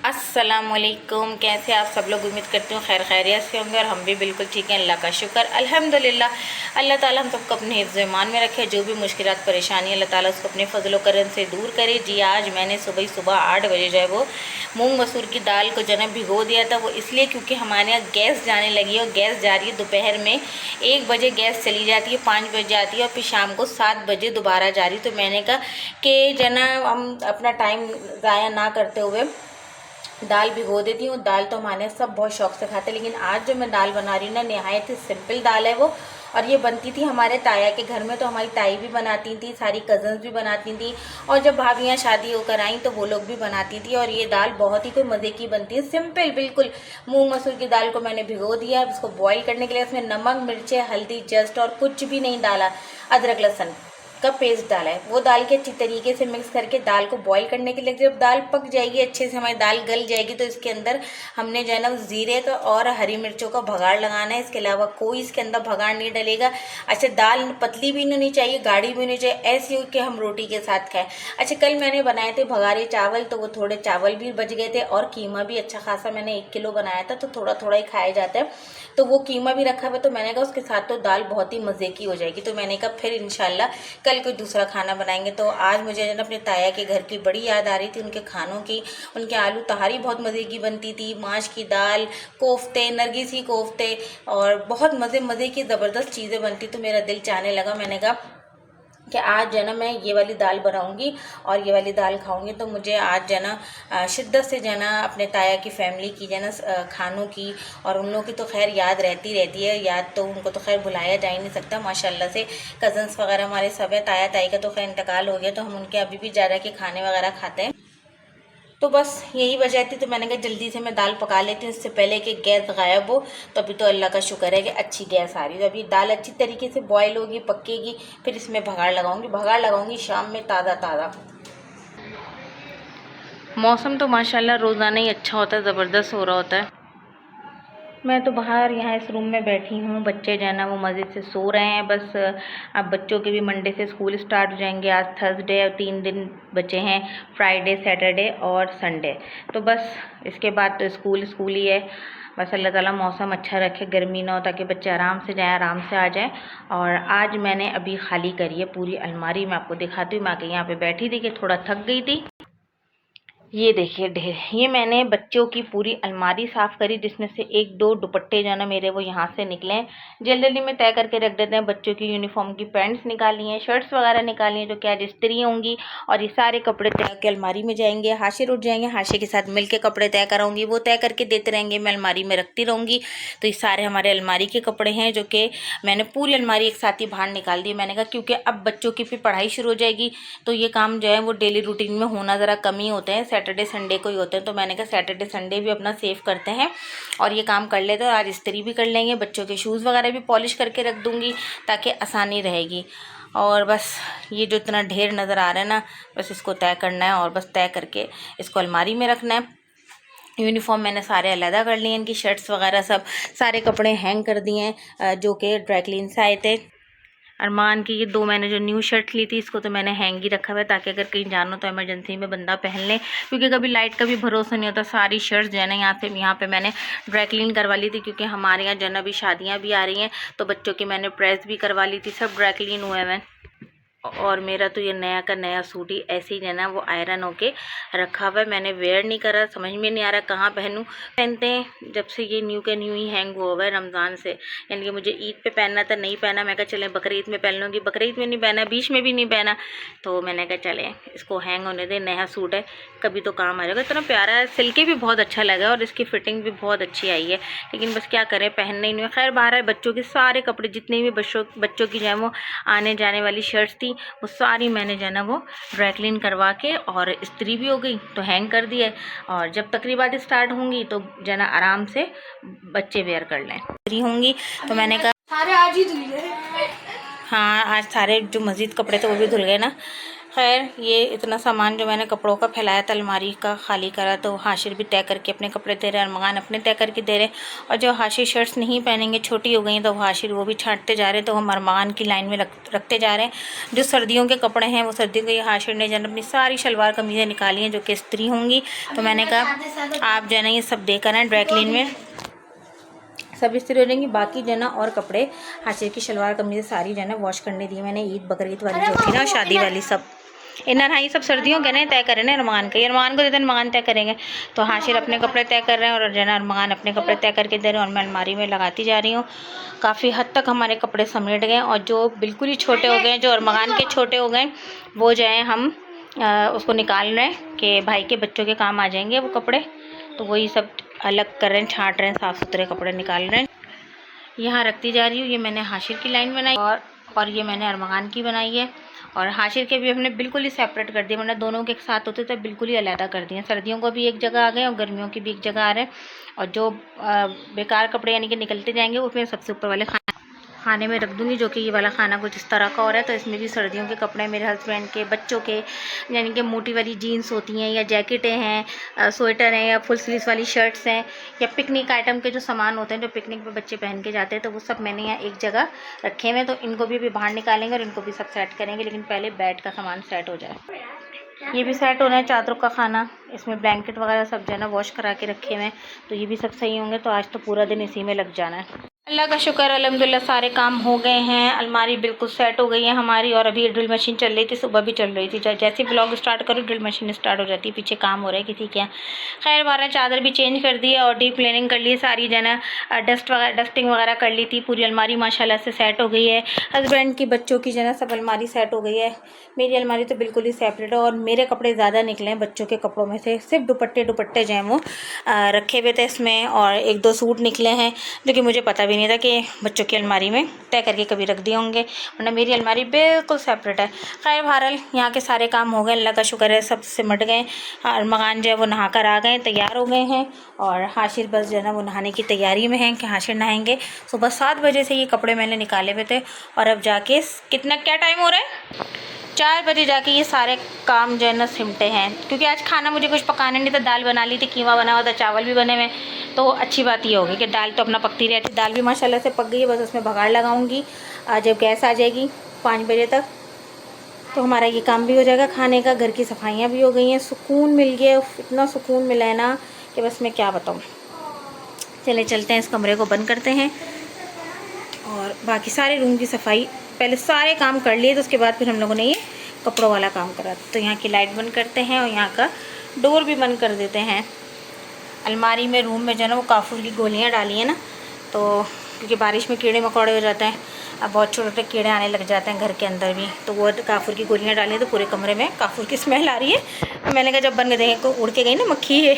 अस्सलामुअलैकुम। कैसे आप सब लोग? उम्मीद करती हूँ खैर खैरियत से होंगे और हम भी बिल्कुल ठीक हैं, अल्लाह का शुक्र अल्हम्दुलिल्लाह। अल्लाह ताला हम सबको अपने हिफ्ज़ ईमान में रखे, जो भी मुश्किलात परेशानी अल्लाह ताला उसको अपने फजल करम से दूर करे। जी आज मैंने सुबह 8 बजे जो है वो मूंग मसूर की दाल को जो है भिगो दिया था। वो इसलिए क्योंकि हमारे यहाँ गैस जाने लगी है और गैस जा रही है दोपहर में 1 बजे गैस चली जाती है, 5 बजे जाती है और फिर शाम को 7 बजे दोबारा जा रही। तो मैंने कहा कि जो ना हम अपना टाइम ज़ाया ना करते हुए दाल भिगो देती हूँ। दाल तो हमारे सब बहुत शौक से खाते हैं, लेकिन आज जो मैं दाल बना रही हूँ ना नहायत ही सिंपल दाल है वो। और ये बनती थी हमारे ताया के घर में, तो हमारी ताई भी बनाती थी, सारी कज़न्स भी बनाती थी और जब भाभियाँ शादी होकर आई तो वो लोग भी बनाती थी। और ये दाल बहुत ही कोई मज़े की बनती है, सिंपल बिल्कुल। मूंग मसूर की दाल को मैंने भिगो दिया, इसको बॉईल करने के लिए इसमें नमक मिर्चें हल्दी जस्ट और कुछ भी नहीं डाला, अदरक लहसुन का पेस्ट डाला है। वो डाल के अच्छी तरीके से मिक्स करके दाल को बॉईल करने के लिए, जब दाल पक जाएगी अच्छे से, हमारी दाल गल जाएगी, तो इसके अंदर हमने जो है ना ज़ीरे का और हरी मिर्चों का भगाड़ लगाना है। इसके अलावा कोई इसके अंदर भगाड़ नहीं डलेगा। अच्छा, दाल पतली भी नहीं चाहिए, गाढ़ी भी नहीं चाहिए, ऐसी हो कि हम रोटी के साथ खाएं। अच्छा, कल मैंने बनाए थे भगारे चावल, तो वो थोड़े चावल भी बच गए थे और कीमा भी अच्छा खासा, मैंने 1 किलो बनाया था, तो थोड़ा थोड़ा ही खाया जाता है, तो वो कीमा भी रखा हुआ। तो मैंने कहा उसके साथ तो दाल बहुत ही मज़े की हो जाएगी। तो मैंने कहा फिर इंशाल्लाह कल कोई दूसरा खाना बनाएंगे। तो आज मुझे जो है अपने ताया के घर की बड़ी याद आ रही थी, उनके खानों की। उनके आलू तहारी बहुत मज़े की बनती थी, माश की दाल, कोफ्ते, नरगिसी कोफ्ते और बहुत मज़े की ज़बरदस्त चीज़ें बनती। तो मेरा दिल चाहने लगा, मैंने कहा कि आज जो है ना मैं ये वाली दाल बनाऊंगी और ये वाली दाल खाऊंगी। तो मुझे आज जो है ना शिद्दत से जो है ना अपने ताया की फैमिली की जो है ना खानों की और उन लोगों की तो खैर याद रहती है। याद तो उनको तो खैर भुलाया जा ही नहीं सकता। माशाल्लाह से कज़न्स वगैरह हमारे सब है। ताया ताई का तो खैर इंतकाल हो गया, तो हम उनके अभी भी जा रहे के खाने वगैरह खाते हैं। तो बस यही वजह थी, तो मैंने कहा जल्दी से मैं दाल पका लेती हूँ इससे पहले कि गैस गायब हो। तो अभी तो अल्लाह का शुक्र है कि अच्छी गैस आ रही है। तो अभी दाल अच्छी तरीके से बॉयल होगी, पकेगी, फिर इसमें भगाड़ लगाऊंगी शाम में ताज़ा ताज़ा। मौसम तो माशाल्लाह रोज़ाना ही अच्छा होता है, ज़बरदस्त हो रहा होता है। मैं तो बाहर यहाँ इस रूम में बैठी हूँ। बच्चे जो है ना वो मज़े से सो रहे हैं। बस अब बच्चों के भी मंडे से स्कूल स्टार्ट हो जाएंगे। आज थर्सडे और 3 दिन बचे हैं, फ्राइडे सैटरडे और संडे। तो बस इसके बाद तो स्कूल ही है। बस अल्लाह ताला मौसम अच्छा रखे, गर्मी ना हो, ताकि बच्चे आराम से जाएँ, आराम से आ जाएँ। और आज मैंने अभी खाली करी है पूरी अलमारी, मैं आपको दिखाती हूँ। मैं आके यहाँ पे बैठी थी कि थोड़ा थक गई थी। ये देखिए ढेर, ये मैंने बच्चों की पूरी अलमारी साफ़ करी, जिसमें से 1-2 दुपट्टे जो है ना मेरे वो यहाँ से निकले हैं। जल्दी में तय करके रख देते हैं। बच्चों की यूनिफॉर्म की पैंट्स निकाली हैं, शर्ट्स वगैरह निकाली हैं, जो क्या इस्त्री होंगी। और ये सारे कपड़े तय के अलमारी में जाएंगे। हाशिर उठ जाएंगे, हाशिर के साथ मिल के कपड़े तय कराऊंगी, वो तय करके देते रहेंगे, मैं अलमारी में रखती रहूँगी। तो ये सारे हमारे अलमारी के कपड़े हैं, जो कि मैंने पूरी अलमारी एक साथ ही बाहर निकाल दी। मैंने कहा क्योंकि अब बच्चों की फिर पढ़ाई शुरू हो जाएगी, तो ये काम जो है वो डेली रूटीन में होना ज़रा कम ही होते हैं, सैटरडे संडे को ही होते हैं। तो मैंने कहा सैटरडे संडे भी अपना सेव करते हैं और ये काम कर लेते हैं। और आज इस्त्री भी कर लेंगे, बच्चों के शूज़ वगैरह भी पॉलिश करके रख दूँगी ताकि आसानी रहेगी। और बस ये जो इतना ढेर नज़र आ रहा है ना, बस इसको तय करना है और बस तय करके इसको अलमारी में रखना है। यूनिफॉर्म मैंने सारे अलहदा कर लिए, इनकी शर्ट्स वगैरह सब सारे कपड़े हैंग कर दिए हैं, जो कि ड्राई क्लीन से आए थे। अरमान की ये 2 मैंने जो न्यू शर्ट ली थी, इसको तो मैंने हैंग ही रखा हुआ है, ताकि अगर कहीं जाना तो इमरजेंसी में बंदा पहन ले, क्योंकि कभी लाइट का भी भरोसा नहीं होता। सारी शर्ट्स जो है ना यहाँ पे मैंने ड्राई क्लीन करवा ली थी, क्योंकि हमारे यहाँ जो है अभी शादियाँ भी आ रही हैं, तो बच्चों की मैंने प्रेस भी करवा ली थी, सब ड्राई क्लीन हुए हैं। और मेरा तो ये नया का नया सूट ही ऐसे ही जो है ना वो आयरन होके रखा हुआ है। मैंने वेयर नहीं करा, समझ में नहीं आ रहा कहाँ पहनूँ। पहनते हैं जब से ये न्यू के न्यू ही हैंग हुआ है रमज़ान से, यानी कि मुझे ईद पे पहनना था, नहीं पहना। मैं कहा चले बकरीद में पहन लूँगी, बकरीद में नहीं पहना, बीच में भी नहीं पहना, तो मैंने कहा चले इसको हैंग होने दे। नया सूट है, कभी तो काम आ जाएगा। इतना प्यारा है, सिल्की भी बहुत अच्छा लगा और इसकी फिटिंग भी बहुत अच्छी आई है, लेकिन बस क्या करें, पहनना ही नहीं है। खैर बाहर है, बच्चों के सारे कपड़े जितने भी बच्चों की जो है वो आने जाने वाली शर्ट्स थी, वो सारी मैंने जो है ना वो ड्राई क्लीन करवा के और इस्त्री भी हो गई, तो हैंग कर दिया। और जब तकरीबात स्टार्ट होंगी तो जो है ना आराम से बच्चे वेयर कर लें, फ्री होंगी। तो मैंने कहा सारे आज ही धुल गए। हाँ, आज सारे जो मज़ीद कपड़े थे वो भी धुल गए ना। खैर ये इतना सामान जो मैंने कपड़ों का फैलाया था अलमारी का खाली करा, तो हाशिर भी तय करके अपने कपड़े दे रहे हैं, अरमान अपने तय करके दे रहे हैं। और जो हाशिर शर्ट्स नहीं पहनेंगे, छोटी हो गई, तो हाशिर वो भी छांटते जा रहे हैं, तो हम अरमान की लाइन में रखते जा रहे हैं। जो सर्दियों के कपड़े हैं वो सर्दियों के हाशिर ने जन अपनी सारी शलवार कमीज़ें निकाली हैं जो कि इस्त्री होंगी। तो मैंने कहा आप जो है ना ये सब देकर आएँ, ड्राई क्लीन में सब इस्त्री हो जाएंगी। बाकी जो है ना और कपड़े हाशिर की शलवार कमीज़ें सारी जो है ना वॉश करने दी मैंने, ईद बकरीद वाली जो थी ना, शादी वाली सब इनर। हाँ ये सब सर्दियों के ना तय करें ना अरमान के, अरमान को देते अरमान तय करेंगे। तो हाशिर अपने कपड़े तय कर रहे हैं और जना अरमान अपने कपड़े तय करके दे रहे हैं, और मैं अलमारी में लगाती जा रही हूँ। काफ़ी हद तक हमारे कपड़े समेट गए, और जो बिल्कुल ही छोटे हो गए, जो अरमान के छोटे हो गए, वो जो है हम उसको निकाल रहे हैं कि भाई के बच्चों के काम आ जाएंगे वो कपड़े। तो वही सब अलग कर रहे हैं, छाँट रहे हैं, साफ़ सुथरे कपड़े निकाल रहे हैं। यहाँ रखती जा रही हूँ। ये मैंने हाशिर की लाइन बनाई और ये मैंने अरमान की बनाई है। और हाशिर के भी हमने बिल्कुल ही सेपरेट कर दिया, वरना दोनों के साथ होते तो बिल्कुल ही अलग कर दिए। सर्दियों को भी एक जगह आ गए और गर्मियों की भी एक जगह आ रहे हैं। और जो बेकार कपड़े यानी कि निकलते जाएंगे वो फिर सबसे ऊपर वाले खाने में रख दूँगी, जो कि ये वाला खाना कुछ इस तरह का हो रहा है। तो इसमें भी सर्दियों के कपड़े मेरे हस्बैंड के, बच्चों के, यानी कि मोटी वाली जीन्स होती हैं या जैकेटें हैं, स्वेटर हैं या फुल स्लीव्स वाली शर्ट्स हैं, या पिकनिक आइटम के जो सामान होते हैं जो पिकनिक पे बच्चे पहन के जाते हैं, तो वो सब मैंने यहाँ एक जगह रखे हुए हैं। तो इनको भी अभी बाहर निकालेंगे और इनको भी सब सेट करेंगे, लेकिन पहले बेड का सामान सेट हो जाए। ये भी सेट होना है, चादरों का खाना, इसमें ब्लैंकेट वगैरह सब जो है ना वॉश करा के रखे हुए हैं, तो ये भी सब सही होंगे। तो आज तो पूरा दिन इसी में लग जाना है। अल्लाह का शुक्र अल्हम्दुलिल्लाह सारे काम हो गए हैं। अलमारी बिल्कुल सेट हो गई है हमारी, और अभी ड्रिल मशीन चल रही थी, सुबह भी चल रही थी। जैसे ब्लॉग स्टार्ट करो ड्रिल मशीन स्टार्ट हो जाती है, पीछे काम हो रहा है किसी के यहाँ। खैर बारह चादर भी चेंज कर दी है और डीप क्लीनिंग कर ली है सारी, जो है डस्टिंग वगैरह कर ली थी। पूरी अलमारी माशाल्लाह से सेट हो गई है। हस्बैंड की, बच्चों की जो है सब अलमारी सेट हो गई है। मेरी अलमारी तो बिल्कुल ही सेपरेट है, और मेरे कपड़े ज़्यादा निकले हैं बच्चों के कपड़ों में से। सिर्फ दुपट्टे जो हैं वो रखे हुए थे इसमें, और एक दो सूट निकले हैं जो कि मुझे पता भी नहीं था कि बच्चों की अलमारी में तय करके कभी रख दिए होंगे, वरना मेरी अलमारी बिल्कुल सेपरेट है। खैर बहरहाल यहाँ के सारे काम हो गए, अल्लाह का शुक्र है, सब सिमट गए। अरमान जो है वो नहा कर आ गए, तैयार हो गए हैं, और हाशिर बस जो है ना वो नहाने की तैयारी में है कि हाशिर नहाएंगे। सुबह 7 बजे से ये कपड़े मैंने निकाले हुए थे, और अब जाके क्या टाइम हो रहा है, 4 बजे जाके ये सारे काम जो है ना सिमटे हैं। क्योंकि आज खाना मुझे कुछ पकाने नहीं था, दाल बना ली थी, कीमा बना हुआ था, चावल भी बने हुए। तो अच्छी बात ये होगी कि दाल तो अपना पकती रहती। दाल भी माशाल्लाह से पक गई है, बस उसमें बघाड़ लगाऊंगी। जब गैस आ जाएगी 5 बजे तक, तो हमारा ये काम भी हो जाएगा खाने का। घर की सफाइयाँ भी हो गई हैं, सुकून मिल गया, इतना सुकून मिला है ना कि बस मैं क्या बताऊँ। चले चलते हैं, इस कमरे को बंद करते हैं, और बाकी सारे रूम की सफाई पहले सारे काम कर लिए, तो उसके बाद फिर हम लोगों ने ये कपड़ों वाला काम करा। तो यहाँ की लाइट बंद करते हैं, और यहाँ का डोर भी बंद कर देते हैं। अलमारी में, रूम में जो है ना वो काफूर की गोलियाँ डाली हैं ना, तो क्योंकि बारिश में कीड़े मकोड़े हो जाते हैं, अब बहुत छोटे छोटे कीड़े आने लग जाते हैं घर के अंदर भी, तो वो काफूर की गोलियाँ डाली हैं, तो पूरे कमरे में काफूर की स्मेल आ रही है। तो मैंने कहा जब बंद कर देंगे, को उड़ के गई ना मक्खी है,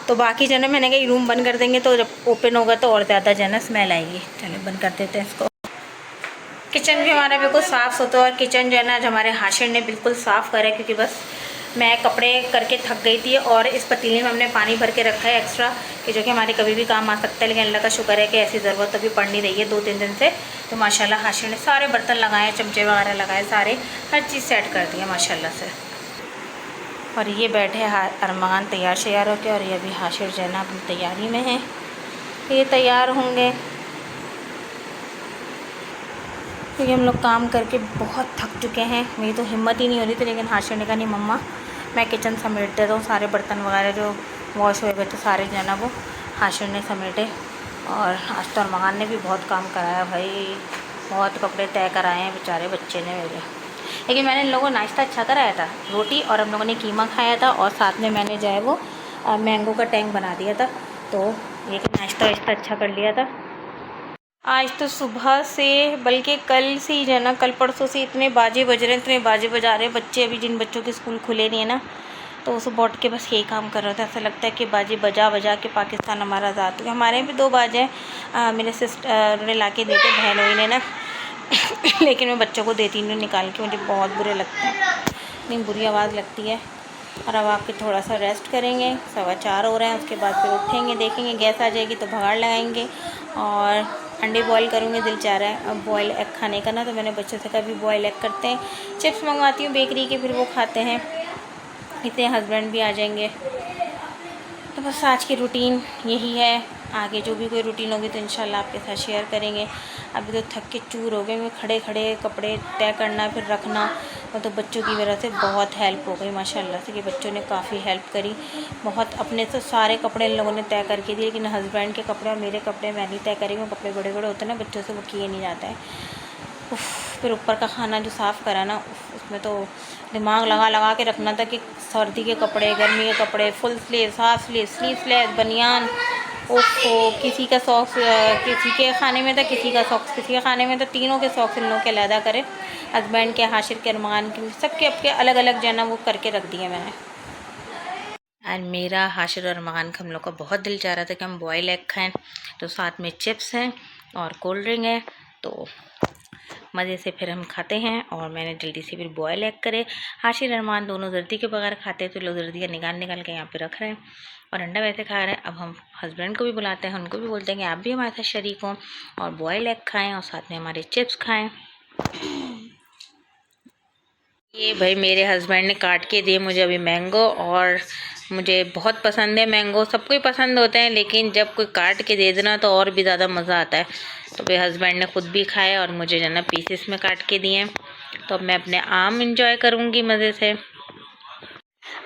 तो बाकी जो है मैंने कहा रूम बंद कर देंगे, तो जब ओपन होगा तो और ज़्यादा जो है ना स्मेल आएगी। चलो बंद कर देते हैं इसको। किचन भी हमारा बिल्कुल साफ़ सुथरा, और किचन जो है ना आज हमारे हाशिर ने बिल्कुल साफ़ करा है, क्योंकि बस मैं कपड़े करके थक गई थी, और इस पतीले में हमने पानी भर के रखा है एक्स्ट्रा, कि जो कि हमारे कभी भी काम आ सकता है। लेकिन अल्लाह का शुक्र है कि ऐसी ज़रूरत अभी पड़ नहीं रही है 2-3 दिन से। तो माशाल्लाह हाशिर ने सारे बर्तन लगाए, चमचे वगैरह लगाए, सारे हर चीज़ सेट कर दी है माशाल्लाह से। और ये बैठे अरमान तैयार श्यार होकर, और ये अभी हाशिर जो है ना अपनी तैयारी में है, ये तैयार होंगे। क्योंकि हम लोग काम करके बहुत थक चुके हैं, मेरी तो हिम्मत ही नहीं हो रही थी। लेकिन हाशिर ने कहा नहीं मम्मा मैं किचन समेट देता हूँ, सारे बर्तन वगैरह जो वॉश हुए हुए थे सारे जो है ना वो हाशिर ने समेटे। और आज तो अरमान ने भी बहुत काम कराया भाई, बहुत कपड़े तय कराए हैं बेचारे बच्चे ने मेरे। लेकिन मैंने इन लोगों को नाश्ता अच्छा कराया था, रोटी, और हम लोगों ने कीमा खाया था, और साथ में मैंने जो है वो मैंगो का टैंक बना दिया था। तो ये नाश्ता वाश्ता अच्छा कर लिया था। आज तो सुबह से, बल्कि कल से ही जो है ना, कल परसों से इतने बाजे बज रहे हैं, इतने बाजे बजा रहे हैं बच्चे। अभी जिन बच्चों के स्कूल खुले नहीं है ना, तो उस बोट के बस यही काम कर रहे थे। ऐसा लगता है कि बाजे बजा बजा के पाकिस्तान हमारा आज़ाद हो गया। हमारे भी 2 बाजे हैं, मेरे सिस्टर ने ला के देते, बहन हुई ने ना लेकिन मैं बच्चों को देती नहीं निकाल के, मुझे बहुत बुरे लगते हैं, इतनी बुरी आवाज़ लगती है। और अब आपके थोड़ा सा रेस्ट करेंगे, 4:15 हो रहे हैं, उसके बाद फिर उठेंगे, देखेंगे गैस आ जाएगी तो भगाड़ लगाएंगे, और अंडे बॉईल करूँगी, दिल चाह रहा है अब बॉईल एग खाने का ना, तो मैंने बच्चों से कहा भी बॉईल एग करते हैं। चिप्स मंगवाती हूँ बेकरी के, फिर वो खाते हैं। इतने हस्बैंड भी आ जाएंगे। तो बस आज की रूटीन यही है। आगे जो भी कोई रूटीन होगी तो इंशाल्लाह आपके साथ शेयर करेंगे। अभी तो थक के चूर हो गए, मैं खड़े खड़े कपड़े तय करना फिर रखना, तो बच्चों की वजह से बहुत हेल्प हो गई माशाल्लाह से, कि बच्चों ने काफ़ी हेल्प करी बहुत। अपने से सारे कपड़े इन लोगों ने तय करके दिए, लेकिन हस्बैंड के कपड़े और मेरे कपड़े मैं नहीं तय करी। वो कपड़े बड़े बड़े होते हैं ना बच्चों से, वो किए नहीं जाता है। फिर ऊपर का खाना जो साफ़ करा ना, उसमें तो दिमाग लगा लगा के रखना था कि सर्दी के कपड़े, गर्मी के कपड़े, full sleeve, half sleeve, sleeveless, बनियान, ओफो, किसी का सॉक्स किसी के खाने में था, किसी का सॉक्स किसी के खाने में था, तीनों के सॉक्स इन लोगों के अलहदा करे, हस्बैंड के, हाशिर के, अरमान के, सबके आपके अलग अलग जो है ना वो करके रख दिए मैंने। एंड मेरा, हाशिर और अरमान का हम लोग का बहुत दिल चाह रहा था कि हम बॉयल एग खाएँ, तो साथ में चिप्स हैं और कोल्ड ड्रिंक है, तो मज़े से फिर हम खाते हैं। और मैंने जल्दी से फिर बॉयल एग करे। हाशिर रहमान दोनों जर्दी के बगैर खाते हैं, तो लोग जर्दी का निकाल निकाल के यहाँ पे रख रहे हैं और अंडा वैसे खा रहे हैं। अब हम हस्बैंड को भी बुलाते हैं, उनको भी बोलते हैं कि आप भी हमारे साथ शरीक हों और बॉयल एग खाएँ और साथ में हमारे चिप्स खाएँ। ये भाई मेरे हस्बैंड ने काट के दिए मुझे अभी मैंगो, और मुझे बहुत पसंद है मैंगो, सबको ही पसंद होते हैं, लेकिन जब कोई काट के दे देना तो और भी ज़्यादा मज़ा आता है। तो भाई हस्बैंड ने ख़ुद भी खाए और मुझे जो है ना पीसेस में काट के दिए। तो अब मैं अपने आम इंजॉय करूँगी मज़े से।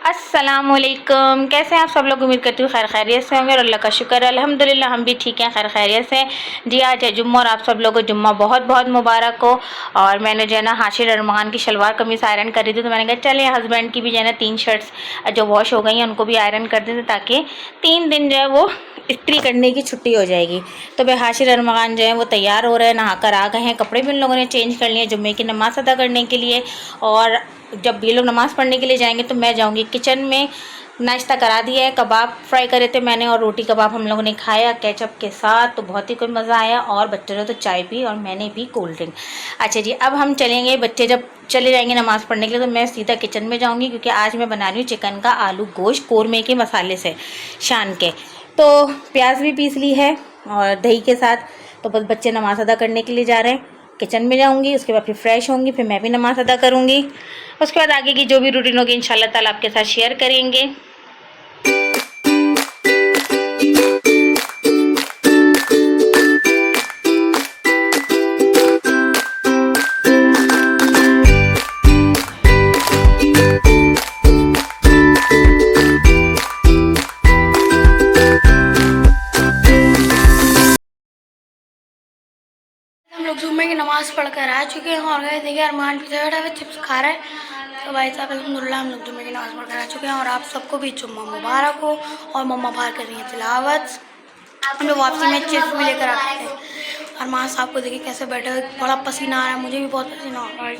अस्सलामुअलैकुम, कैसे हैं आप सब लोग? उम्मीद करती हूँ खैर खैरियत से होंगे और अल्लाह का शुक्र है अल्हम्दुलिल्लाह हम भी ठीक हैं, खैर खैरियत से। जी आज है जुम्मा और आप सब लोगों को जुम्मा बहुत बहुत मुबारक हो। और मैंने जो है ना हाशिर अरमान की शलवार कमीज़ आयरन कर दी थी, तो मैंने कहा चले हस्बैंड की भी जो है ना 3 शर्ट्स जो वॉश हो गई हैं उनको भी आयरन कर देते, ताकि 3 दिन जो है वो इस्त्री करने की छुट्टी हो जाएगी। तो भाई हाशिर अरमान जो है वो तैयार हो रहे हैं, नहा कर आ गए हैं, कपड़े भी उन लोगों ने चेंज कर लिए जुम्मे की नमाज़ अदा करने के लिए। और जब ये लोग नमाज़ पढ़ने के लिए जाएंगे तो मैं जाऊंगी किचन में। नाश्ता करा दिया है, कबाब फ्राई करे थे मैंने और रोटी कबाब हम लोगों ने खाया केचप के साथ, तो बहुत ही कोई मज़ा आया। और बच्चों ने तो चाय पी और मैंने भी कोल्ड ड्रिंक। अच्छा जी, अब हम चलेंगे, बच्चे जब चले जाएंगे नमाज़ पढ़ने के लिए तो मैं सीधा किचन में जाऊँगी, क्योंकि आज मैं बना रही हूँ चिकन का आलू गोश्त कौरमे के मसाले से शान के। तो प्याज भी पीस ली है और दही के साथ। तो बस बच्चे नमाज़ अदा करने के लिए जा रहे हैं, किचन में जाऊंगी, उसके बाद फिर फ्रेश होंगी, फिर मैं भी नमाज़ अदा करूंगी। उसके बाद आगे की जो भी रूटीन होगी इंशाल्लाह ताला आपके साथ शेयर करेंगे। हम लोग जुम्मे की नमाज़ पढ़ कर आ चुके हैं और गए देखिए अरमान पीछे बैठा हुआ चिप्स खा रहा है। तो भाई साहब अल्हम्दुलिल्लाह हम लोग जुम्मे की नमाज़ पढ़ कर आ चुके हैं और आप सबको भी जुम्मा मुबारक हो। और मम्मा बाहर कर रही हैं तिलावत, हम लोग वापसी में चिप्स भी लेकर आते हैं। अरमान साहब को देखिए कैसे बैठे हुए, बड़ा पसीना आ रहा है, मुझे भी बहुत पसीना आ रहा है।